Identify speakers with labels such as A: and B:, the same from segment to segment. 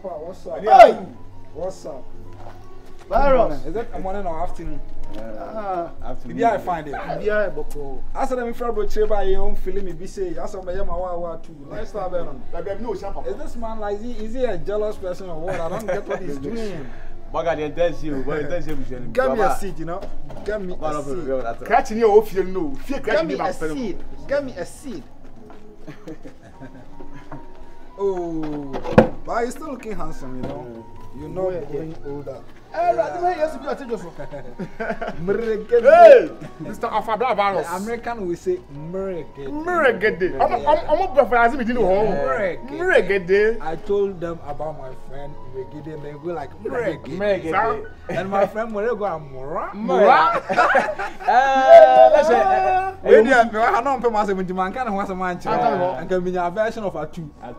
A: Papa, what's up?
B: Hey!
A: What's up?
B: Virus.
A: Is it morning or afternoon?
B: Afternoon.
A: Maybe I find it.
B: Yeah, Boko.
A: I said, I'm from Bocheba, you don't feel me, be say, I saw my Yamawa too. Let's start there. Is this man like, is he a jealous person or what? I don't get what he's doing.
B: Get me
A: a seat, you know. Get me a seat.
B: Catching your off, you know.
A: Get me a seat. Get me a seat. Oh, but you're still looking handsome, you know. You know you're getting older.
B: Hey, Mr. Alpha Virus.
A: American will say Murregede.
B: Murregede. I'm not preferring me to Murregede.
A: I told them about my friend Murregede and they go like Murregede. And my friend will go Mura.
B: Let's say,
A: I don't pay myself into man kind of what's a man and can be a version of a two. And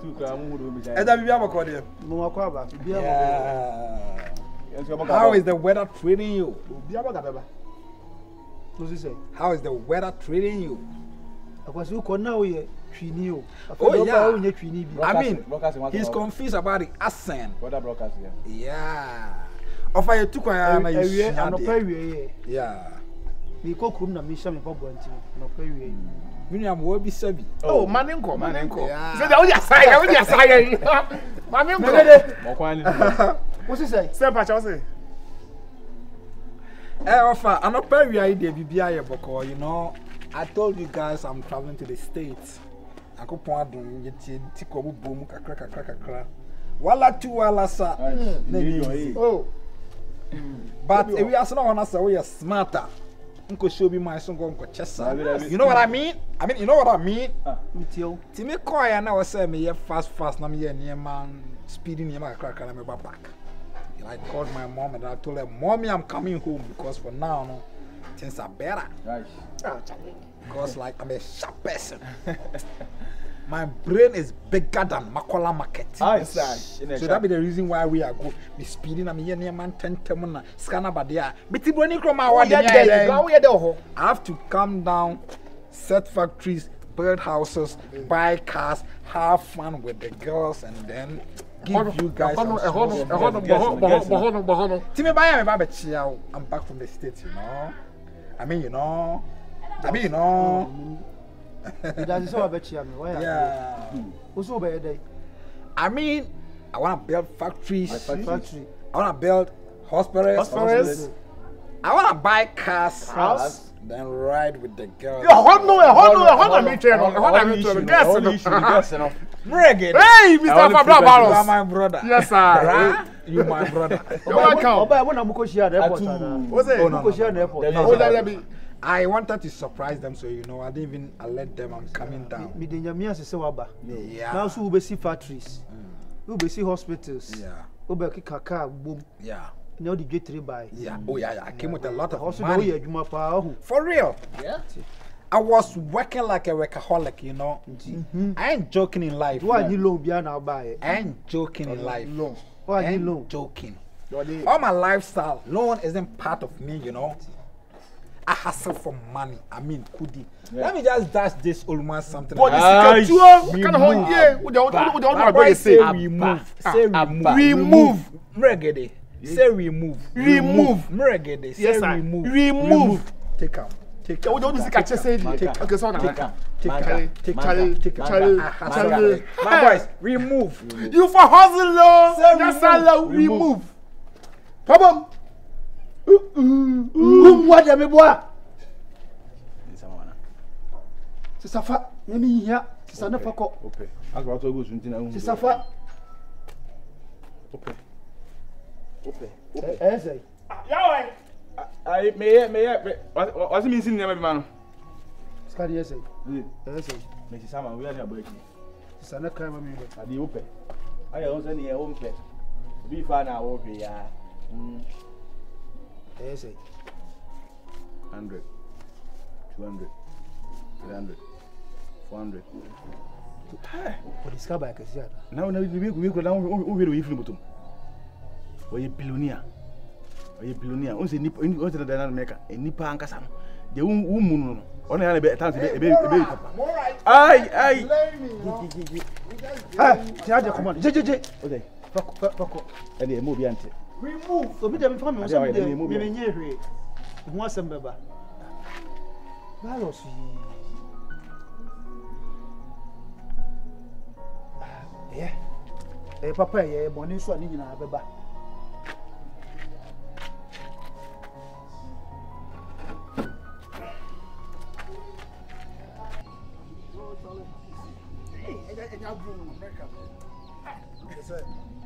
A: that will be a How is the weather treating you? How is the weather treating you? Oh yeah. I mean, he's confused about the accent. Yeah. Offer you took yeah. Miriam will be savvy.
B: Oh, Maninko. What's he say? Say, Pacha, what's it?
A: Offer, I'm not very idea, BBI, you know. I told you guys I'm traveling to the States. I go point on Tiko boom, crack. Walla two walla, sir.
B: Oh,
A: but if we are not on we are smarter. Uncle show me my son go chessa. You know what I mean? You know what I mean? Timmy Koy and I was saying me fast, na me near man speeding near my crack and I'm back. I called my mom and I told her, Mommy, I'm coming home because for now, no, things are better.
B: right.
A: Because like I'm a sharp person. My brain is bigger than Makola Market. So that be the reason why we are go be speeding. I'm here near man 10 scanner but there. I have to come down, set factories, build houses, buy cars, have fun with the girls, and then give you guys I'm back from the States, you know. I mean, you know. Yeah. I mean, I want to build factories. I want to build hospitals. I want to buy cars. Then ride with the girls. Hey,
B: Mr. Fabra,
A: you are my brother.
B: Yes, sir.
A: You my brother. I wanted to surprise them, so you know, I didn't even alert them I'm coming down. Yeah.
C: Now, so we see factories, we see hospitals.
A: Yeah.
C: We see car boom.
A: Yeah.
C: Now the J3 buy.
A: Yeah. Oh yeah. I came with a lot of
C: Also,
A: money. For real.
B: Yeah.
A: I was working like a workaholic, you know. I ain't joking in life.
C: Why you loan behind our buy?
A: I ain't joking in life.
C: Why
A: I
C: you
A: ain't
C: loan?
A: joking. All my lifestyle, loan isn't part of me, you know. I hustle for money. I mean, kudi. Let me just dash this old man something.
B: Remove.
A: Mregede. Say remove. Mregede. Say remove.
B: Remove.
A: Take out. Take
B: We don't
A: out.
B: say okay, so
A: My boys, remove.
B: You for hustle, yes, remove. Problem.
C: What am I boy? Safa, me here. Sana fako.
B: Okay. As what goes into now.
C: Safa.
B: Okay.
C: Say.
B: Yeah, I may. What's it mean in the man?
C: Scary say. Say.
B: Mrs. Sama, we are near breaking.
C: Sana crime me.
B: At the open. I also need a home care. Be fine now, okay, yeah.
C: Say.
B: 100, 200, 300, 400.
C: What is car back?
B: Now, we go down over the film. Or a billionaire. Only Nip into the dynamic, a Nipa and Cassam. The woman only had a better time to be a baby. Aye.
C: Come on. JJ.
B: Okay.
C: Pako.
B: And the movie ante.
C: Remove. So be them from me so be me nye hwe. Ho asem beba. Virus yi. Papa ye boni so ani nyina beba.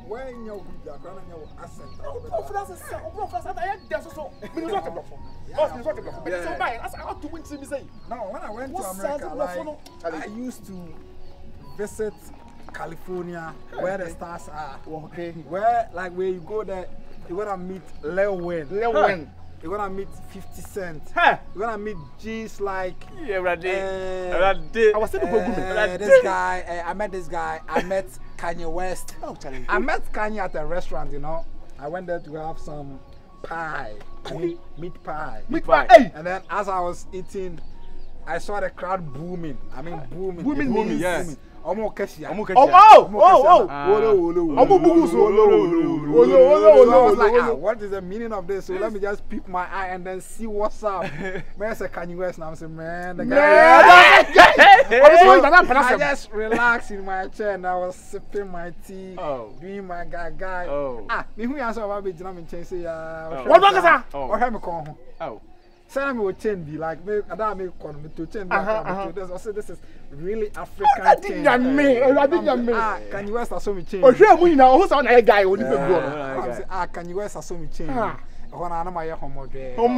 A: When you go to your accent, no, when I went to America, like, I used to visit California, where the stars are.
C: Okay.
A: Where, like, where you go there, you're gonna meet Lil Wayne. You're gonna meet 50 Cent. You're gonna meet G's like.
B: Yeah, right there.
C: I was saying
A: this guy. I met this guy. I met Kanye West. I met Kanye at a restaurant. You know, I went there to have some pie. I mean, meat pie.
C: Hey.
A: And then as I was eating, I saw the crowd booming. I mean, booming.
B: Yes.
A: Omo Keshia.
C: Oh.
A: What is the meaning of this? So let me just peep my eye and then see what's up. Man, say Kanye West, and I'm saying, man, the guy. I just relaxed in my chair and I was sipping my tea, doing my guy. Me who answer about me, I'm in change. Say,
C: what was that?
A: Or have me call home. Say me will change be like me. I don't make call me to change. This is really African thing. Kanye West has so me change.
C: Oh, sure, we know who's on a guy.
A: Kanye West has so me change. When I'm my homo don't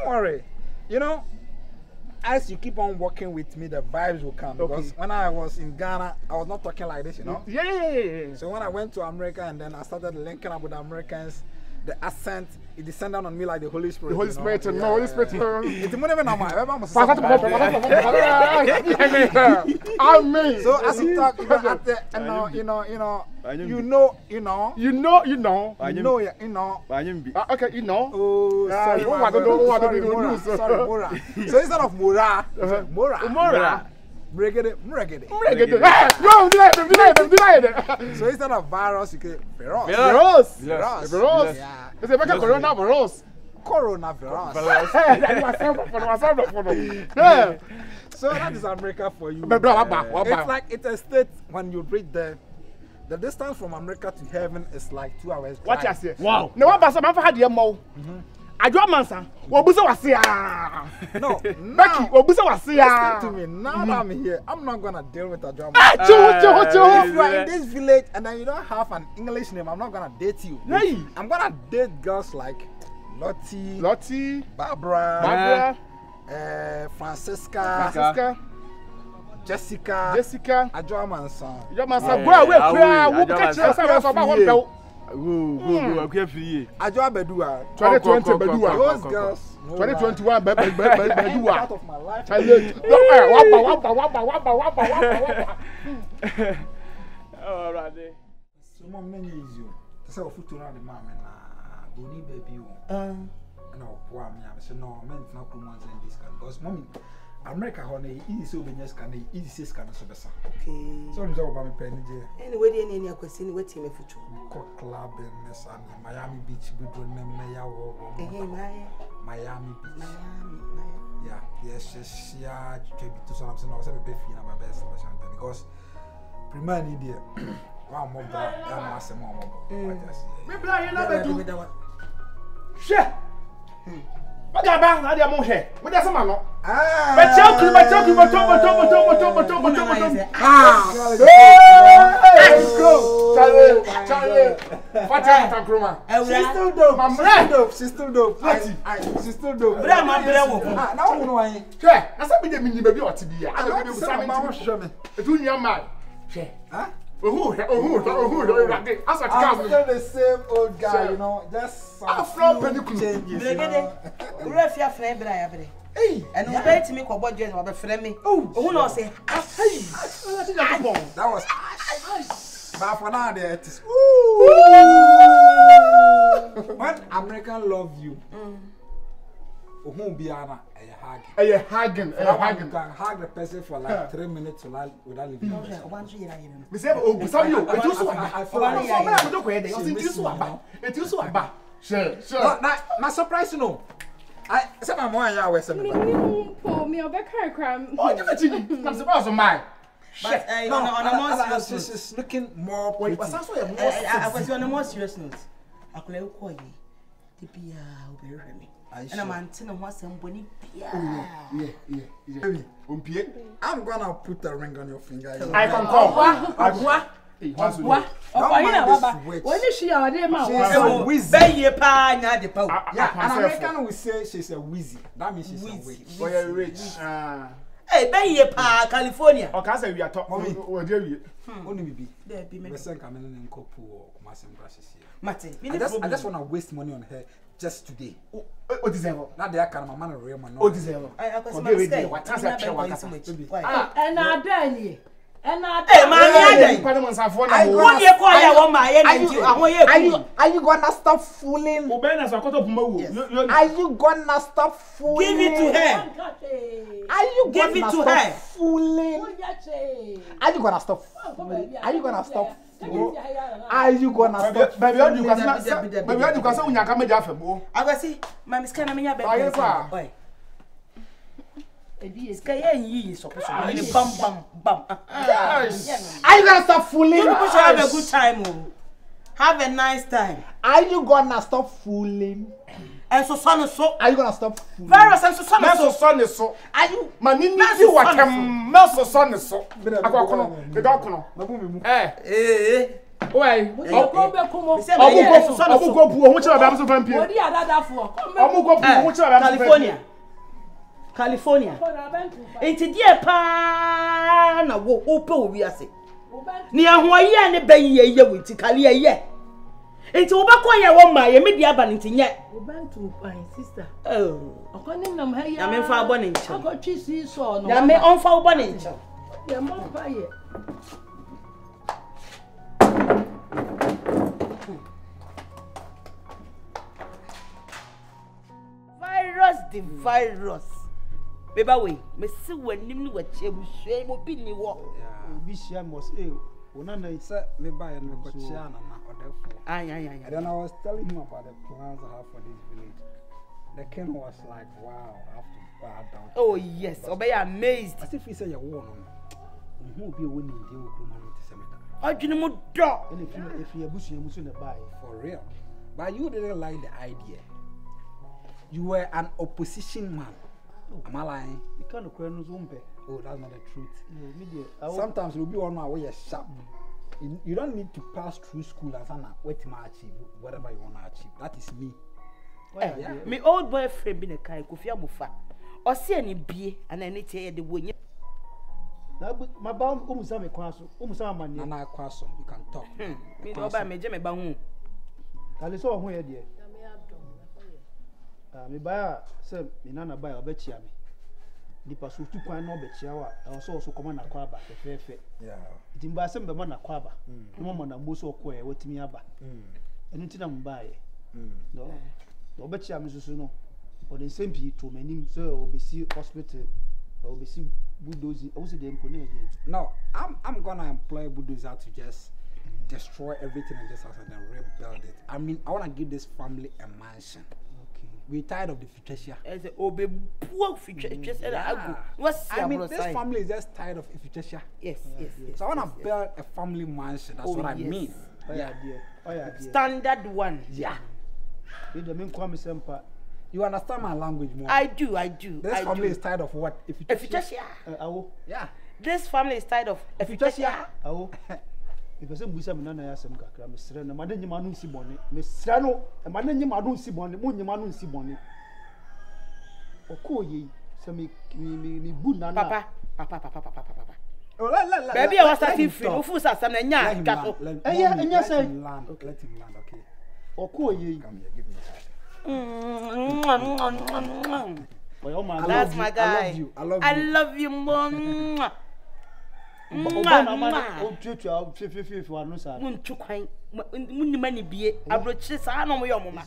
A: worry. You know, as you keep on working with me, the vibes will come. Because when I was in Ghana, I was not talking like this, you know.
C: Yeah.
A: So when I went to America and then I started linking up with the Americans, the accent, it descended on me like the Holy Spirit.
C: The Holy Spirit, no, Holy Spirit.
A: It's more than Amen. So as you talk, you know.
C: Okay, you know.
A: Oh, sorry, Mora. So instead of Mora. Reggae.
C: No, deny it.
A: So instead of virus, you get virus. Yeah.
C: It's a coronavirus.
A: Yeah. So that is America for you. It's like it's a state when you reach there. The distance from America to heaven is like 2 hours.
C: What you say? Wow. No one person have had your mouth. I do mansa. Wobusa wasia.
A: No,
C: Becky, wobusa wasia.
A: Listen to me. Now that I'm here, I'm not gonna deal with a drama.
C: If
A: you are in this village and then you don't have an English name, I'm not gonna date you.
C: Hey.
A: I'm gonna date girls like Lottie, Barbara, Francisca, Jessica, Ajoamansa.
C: Go catch yourself about one belt.
B: Go, free.
A: Ajoa Bedua.
C: 2020 Bedua.
A: Those girls.
C: 2021 Bedua.
A: Part of my life.
B: All right.
A: So mom name is you. Say of foot around the mom na boni baby o. Na opoa me am say no men na krumans and this can because mommy America honey easy so benyes can easy say scan so besa.
D: Okay.
A: So I'm about me penny je.
D: Anyway, any question wetin me futu.
A: Cock club in Miami Beach we do nem na ya wo. Miami Beach. Yeah, yes, yeah, to some no say be fi na my best because premier need there. One more that I'm asking more.
C: Me bla you na be do. She. What about na dia mo she? We dey say ma no. But choku. Charlie. Fata Kroma.
A: She's still dope. She's still dope.
D: Bra ma bra wo.
A: Na wo no wan.
C: She, na say me dey minni baby oti bia.
A: I don't say ma wo hwe me.
C: Etu nya ma. She.
A: Huh?
C: I'm
A: still the same old guy, you know, just some changes.
D: Hey, and you bet me for what you friend me. Oh, who knows? Say,
A: that was but for now, it is. When American love you, who be ana a
C: hugging.
A: You can hug the person for like 3 minutes without leaving.
C: Me say oh Samuel, it you so aba. Sure.
A: Na surprise no. I say my mom ya we say me.
E: For me obeka cram.
C: Oh, you continue. I'm surprised on mine.
D: But on a more serious note,
A: she's looking more
C: Wait,
A: pretty.
C: what's also a more
D: I was on a more serious note. I could have called you. The Pia will be me. And I'm antenna was some bonny.
C: Yeah.
A: I'm gonna put a ring on your finger.
C: I can call.
E: What? When is she our day, ma?
A: She's a wizzy.
D: Say pa nya de pa.
A: Yeah, an American will say she's a wizzy. That means she's a witch.
C: Boy, rich.
D: Hey, be pa California.
C: O ka say we are talk.
A: Mommy.
C: O dey we.
A: Only be.
D: There be me.
A: We send coming in Kopu or Kumasi brushes here.
D: Mate,
A: I just want to waste money on her just today.
C: O deserve.
A: Now they are kind of man real man.
C: O deserve.
D: I was my
C: What has that
D: and
E: I done and I
D: hey, man,
A: are you gonna stop fooling? Are you gonna stop fooling?
D: Give it to her.
A: Are you
D: give it to her?
A: Fooling? Are you gonna stop fooling? Are you gonna stop fooling? Are you gonna stop?
C: Baby, you can say when you come to Jaffa.
D: I go see my miss can me baby. Sky ye so bam.
A: Are you gonna stop fooling?
D: You push have a good time. Have a nice time.
A: Are you gonna stop fooling?
D: And so son so.
A: Are you gonna stop fooling?
D: Virus and so son
C: so.
A: Are you
C: manini you what meso son so. Akwakono, the dokono. Why?
D: California. Enti die pa na wo ope owi ase. Ni ahoye ne ben ye witi kale ye. Enti wo ba ko ye wo ma ye me dia ba nti nye.
E: Wo ban to pan sister.
D: Oh.
E: Okonim nam ha ya.
D: Ya me fa abo ne nche.
E: Akotwi si so no.
D: Ya me on fa abo ne nche.
E: Ya mo pa ye.
D: The virus. Beba we, me see wanim ni wache busue mo bi ni wo.
B: Obi shia mos ona na
A: say me buy and me go chia na odefo.
D: Ay.
A: And then I was telling him about the plans I have for this village. The king was like, wow, I have to bow down.
D: Oh yes, obey amazed.
A: As if he said you won on. Who be winning the Oklahoma to Semeta.
D: Adwene mo do.
B: if you abusua muso na buy
A: For real. But you didn't like the idea. You were an opposition man. Am I lying?
B: you can't cry no zombe.
A: Oh, that's not the truth.
B: Media.
A: Sometimes you'll be on my way sharp. You don't need to pass through school as an wait to achieve whatever you want to achieve. That is me.
D: Yeah. Me old boyfriend be na kai Kofi Amofa. O se ani bie ana ni tie de wonye.
B: Na my bound umusa me kwaso. Umusa amane.
A: Nana Kwaso, you can talk.
D: Me no ba me je me ba hu.
B: Kale so ho ye de. Me buy say me nana buy obechia me. Nipa so tu kwan na obechia wa. E so koma na kwa aba fefe.
A: Yeah.
B: Itimba se mbema na kwa aba. No mo na mbo so kwa e watimi aba. Eni ti na mbae. No. Obechia me susu no. O de sempi to manim so obesi hospital. Obesi bulldozer. I say dey impone again.
A: No, I'm gonna employ bulldozer to just destroy everything in this house and then rebuild it. I mean, I wanna give this family a mansion. We're tired of the future.
D: As a obe poor future. Just I
A: mean, this family is just tired of future.
D: Yes.
A: So I want to build a family mansion. That's what I mean.
B: Oh yeah.
D: Standard one.
A: Yeah.
B: You
A: understand my language more?
D: I do.
A: This family is tired of what?
D: Future.
A: Yeah.
D: This family is tired of future.
B: If I say Busa Nana Yasam Kakra, Miss Rena, Madame Manu Siboni, Miss Rano, and Madame Manu Siboni, Munu Siboni. O call ye, so me Buna,
D: Papa.
A: Oh,
D: baby, I was starting free. No food, some
A: let him land, okay.
B: O call ye,
A: come here, give me a shot.
D: That's my guy. I love you, Mom. Munchu kwan munni mani bie abrochire saa na mo yo mama